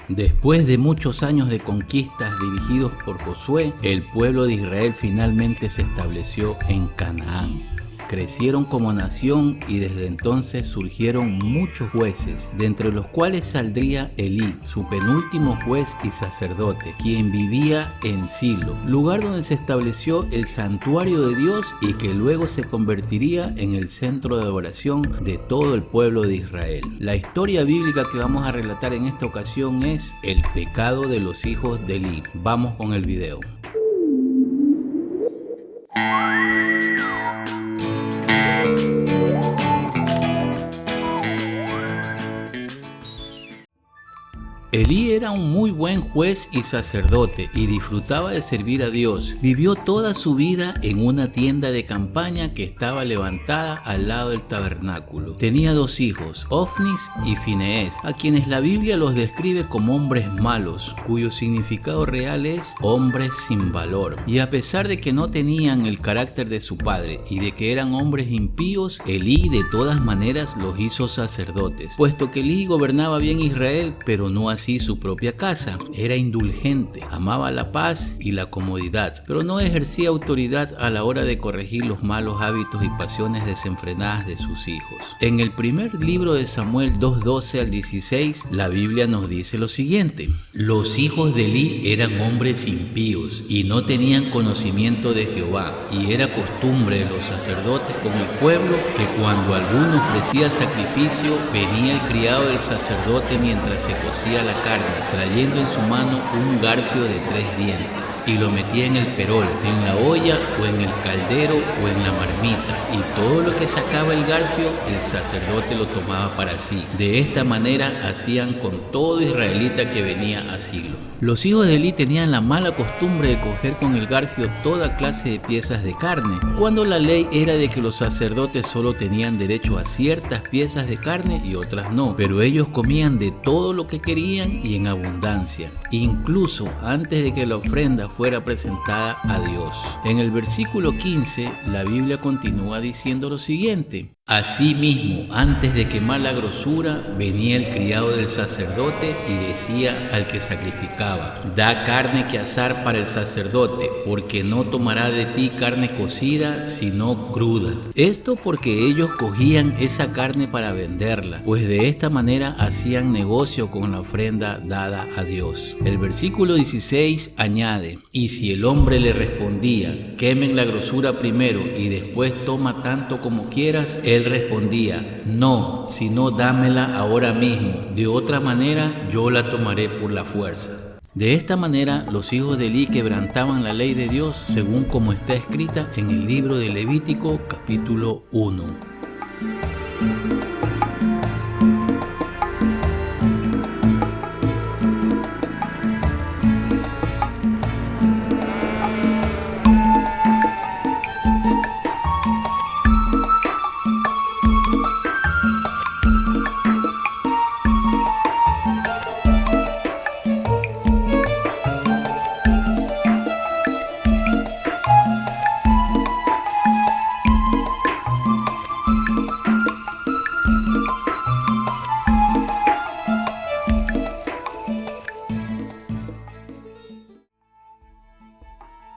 Después de muchos años de conquistas dirigidos por Josué, el pueblo de Israel finalmente se estableció en Canaán. Crecieron como nación y desde entonces surgieron muchos jueces, de entre los cuales saldría Elí, su penúltimo juez y sacerdote, quien vivía en Silo, lugar donde se estableció el santuario de Dios y que luego se convertiría en el centro de adoración de todo el pueblo de Israel. La historia bíblica que vamos a relatar en esta ocasión es el pecado de los hijos de Elí. Vamos con el video. Elí era un muy buen juez y sacerdote y disfrutaba de servir a Dios. Vivió toda su vida en una tienda de campaña que estaba levantada al lado del tabernáculo. Tenía dos hijos, Ofnis y Finees, a quienes la Biblia los describe como hombres malos, cuyo significado real es hombres sin valor. Y a pesar de que no tenían el carácter de su padre y de que eran hombres impíos, Elí de todas maneras los hizo sacerdotes, puesto que Elí gobernaba bien Israel, pero no así su propia casa. Era indulgente, amaba la paz y la comodidad, pero no ejercía autoridad a la hora de corregir los malos hábitos y pasiones desenfrenadas de sus hijos. En el primer libro de Samuel 2:12 al 16, la Biblia nos dice lo siguiente: los hijos de Elí eran hombres impíos y no tenían conocimiento de Jehová, y era costumbre de los sacerdotes con el pueblo que cuando alguno ofrecía sacrificio, venía el criado del sacerdote mientras se cocía la carne, trayendo en su mano un garfio de 3 dientes, y lo metía en el perol, en la olla o en el caldero o en la marmita, y todo lo que sacaba el garfio, el sacerdote lo tomaba para sí. De esta manera hacían con todo israelita que venía a Silo. Los hijos de Elí tenían la mala costumbre de coger con el garfio toda clase de piezas de carne, cuando la ley era de que los sacerdotes solo tenían derecho a ciertas piezas de carne y otras no, pero ellos comían de todo lo que querían y en abundancia, incluso antes de que la ofrenda fuera presentada a Dios. En el versículo 15, la Biblia continúa diciendo lo siguiente: asimismo, antes de quemar la grosura, venía el criado del sacerdote y decía al que sacrificaba: da carne que asar para el sacerdote, porque no tomará de ti carne cocida, sino cruda. Esto porque ellos cogían esa carne para venderla, pues de esta manera hacían negocio con la ofrenda dada a Dios. El versículo 16 añade: y si el hombre le respondía: quemen la grosura primero y después toma tanto como quieras, él respondía: no, sino dámela ahora mismo, de otra manera yo la tomaré por la fuerza. De esta manera los hijos de Elí quebrantaban la ley de Dios según como está escrita en el libro de Levítico capítulo 1.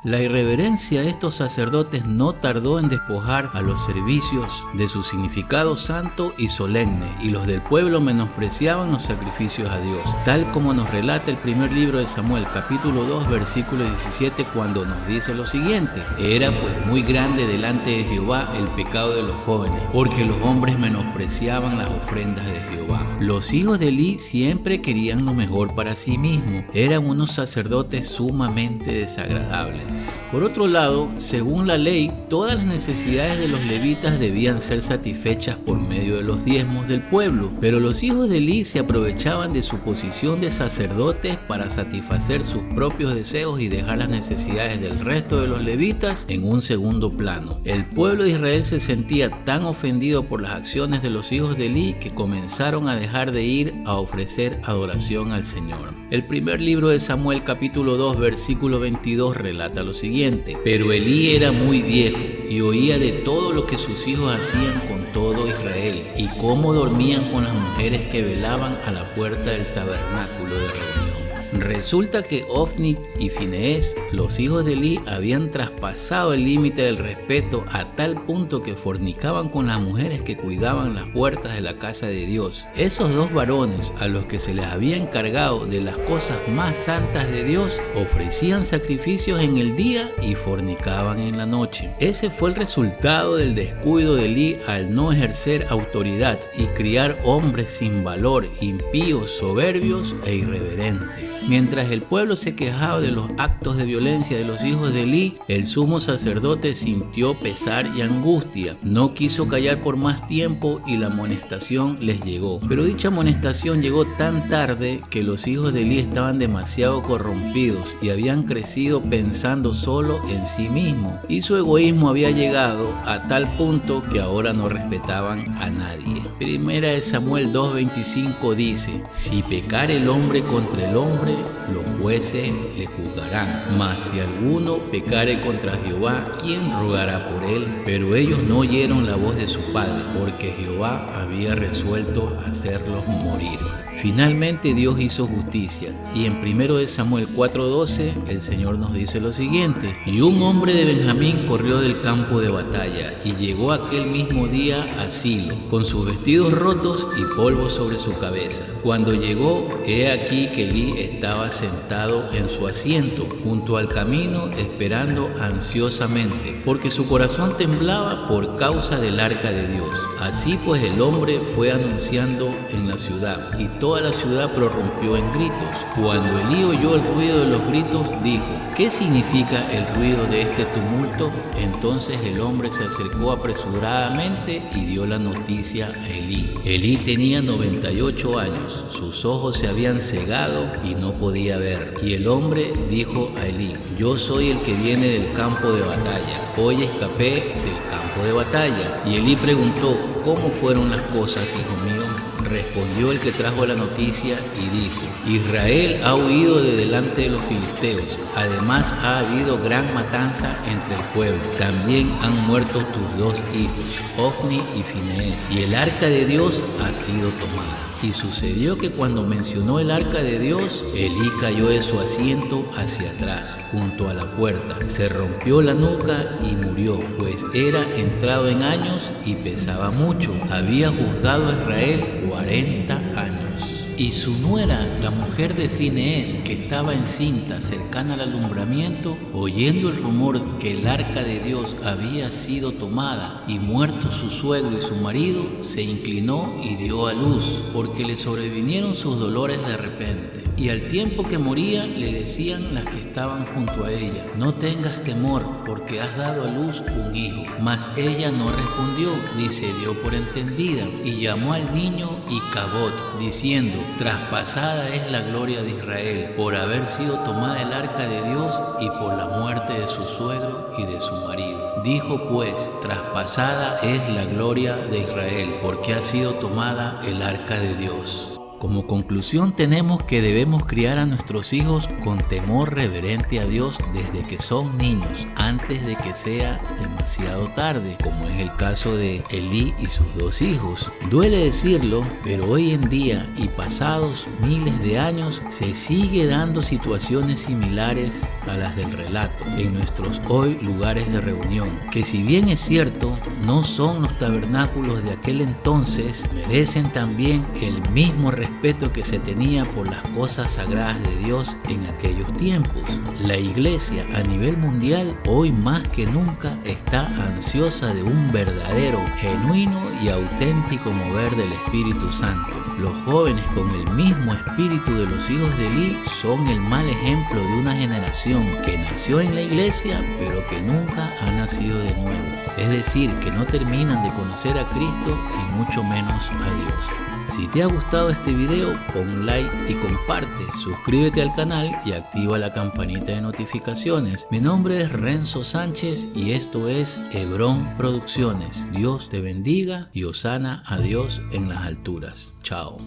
La irreverencia de estos sacerdotes no tardó en despojar a los servicios de su significado santo y solemne, y los del pueblo menospreciaban los sacrificios a Dios, tal como nos relata el primer libro de Samuel, capítulo 2, versículo 17, cuando nos dice lo siguiente: era pues muy grande delante de Jehová el pecado de los jóvenes, porque los hombres menospreciaban las ofrendas de Jehová. Los hijos de Elí siempre querían lo mejor para sí mismos, eran unos sacerdotes sumamente desagradables. Por otro lado, según la ley, todas las necesidades de los levitas debían ser satisfechas por medio de los diezmos del pueblo, pero los hijos de Elí se aprovechaban de su posición de sacerdotes para satisfacer sus propios deseos y dejar las necesidades del resto de los levitas en un segundo plano. El pueblo de Israel se sentía tan ofendido por las acciones de los hijos de Elí que comenzaron a dejar de ir a ofrecer adoración al Señor. El primer libro de Samuel capítulo 2 versículo 22 relata lo siguiente: pero Elí era muy viejo y oía de todo lo que sus hijos hacían con todo Israel y cómo dormían con las mujeres que velaban a la puerta del tabernáculo de reunión. Resulta que Ofni y Fineés, los hijos de Elí, habían traspasado el límite del respeto a tal punto que fornicaban con las mujeres que cuidaban las puertas de la casa de Dios. Esos dos varones, a los que se les había encargado de las cosas más santas de Dios, ofrecían sacrificios en el día y fornicaban en la noche. Ese fue el resultado del descuido de Elí al no ejercer autoridad y criar hombres sin valor, impíos, soberbios e irreverentes. Mientras el pueblo se quejaba de los actos de violencia de los hijos de Elí, el sumo sacerdote sintió pesar y angustia. No quiso callar por más tiempo y la amonestación les llegó. Pero dicha amonestación llegó tan tarde que los hijos de Elí estaban demasiado corrompidos y habían crecido pensando solo en sí mismos. Y su egoísmo había llegado a tal punto que ahora no respetaban a nadie. Primera de Samuel 2:25 dice: si pecare el hombre contra el hombre, los jueces le juzgarán. Mas si alguno pecare contra Jehová, ¿quién rogará por él? Pero ellos no oyeron la voz de su padre, porque Jehová había resuelto hacerlos morir. Finalmente Dios hizo justicia, y en 1 de Samuel 4:12 el Señor nos dice lo siguiente: y un hombre de Benjamín corrió del campo de batalla, y llegó aquel mismo día a Silo, con sus vestidos rotos y polvo sobre su cabeza. Cuando llegó, he aquí que Elí estaba sentado en su asiento, junto al camino, esperando ansiosamente, porque su corazón temblaba por causa del arca de Dios. Así pues el hombre fue anunciando en la ciudad, y toda la ciudad prorrumpió en gritos. Cuando Elí oyó el ruido de los gritos, dijo: ¿qué significa el ruido de este tumulto? Entonces el hombre se acercó apresuradamente y dio la noticia a Elí. Elí tenía 98 años, sus ojos se habían cegado y no podía ver. Y el hombre dijo a Elí: yo soy el que viene del campo de batalla. Hoy escapé del campo de batalla. Y Elí preguntó: ¿cómo fueron las cosas, hijo mío? Respondió el que trajo la noticia y dijo: Israel ha huido de delante de los filisteos. Además ha habido gran matanza entre el pueblo. También han muerto tus dos hijos, Ofni y Fineés, y el arca de Dios ha sido tomada. Y sucedió que cuando mencionó el arca de Dios, Elí cayó de su asiento hacia atrás, junto a la puerta. Se rompió la nuca y murió, pues era entrado en años y pesaba mucho. Había juzgado a Israel 40 años. Y su nuera, la mujer de Fineés, que estaba encinta cercana al alumbramiento, oyendo el rumor que el arca de Dios había sido tomada y muerto su suegro y su marido, se inclinó y dio a luz, porque le sobrevinieron sus dolores de repente. Y al tiempo que moría, le decían las que estaban junto a ella: no tengas temor, porque has dado a luz un hijo. Mas ella no respondió, ni se dio por entendida, y llamó al niño Icabod, diciendo: traspasada es la gloria de Israel, por haber sido tomada el arca de Dios y por la muerte de su suegro y de su marido. Dijo pues: traspasada es la gloria de Israel, porque ha sido tomada el arca de Dios. Como conclusión tenemos que debemos criar a nuestros hijos con temor reverente a Dios desde que son niños, antes de que sea demasiado tarde, como es el caso de Elí y sus dos hijos. Duele decirlo, pero hoy en día y pasados miles de años se sigue dando situaciones similares a las del relato en nuestros hoy lugares de reunión, que si bien es cierto, no son los tabernáculos de aquel entonces, merecen también el mismo respeto que se tenía por las cosas sagradas de Dios en aquellos tiempos. La iglesia a nivel mundial hoy más que nunca está ansiosa de un verdadero, genuino y auténtico mover del Espíritu Santo. Los jóvenes con el mismo espíritu de los hijos de Elí son el mal ejemplo de una generación que nació en la iglesia pero que nunca ha nacido de nuevo. Es decir, que no terminan de conocer a Cristo y mucho menos a Dios. Si te ha gustado este video, pon un like y comparte, suscríbete al canal y activa la campanita de notificaciones. Mi nombre es Renzo Sánchez y esto es Hebrón Producciones. Dios te bendiga y hosana a Dios en las alturas. Chao.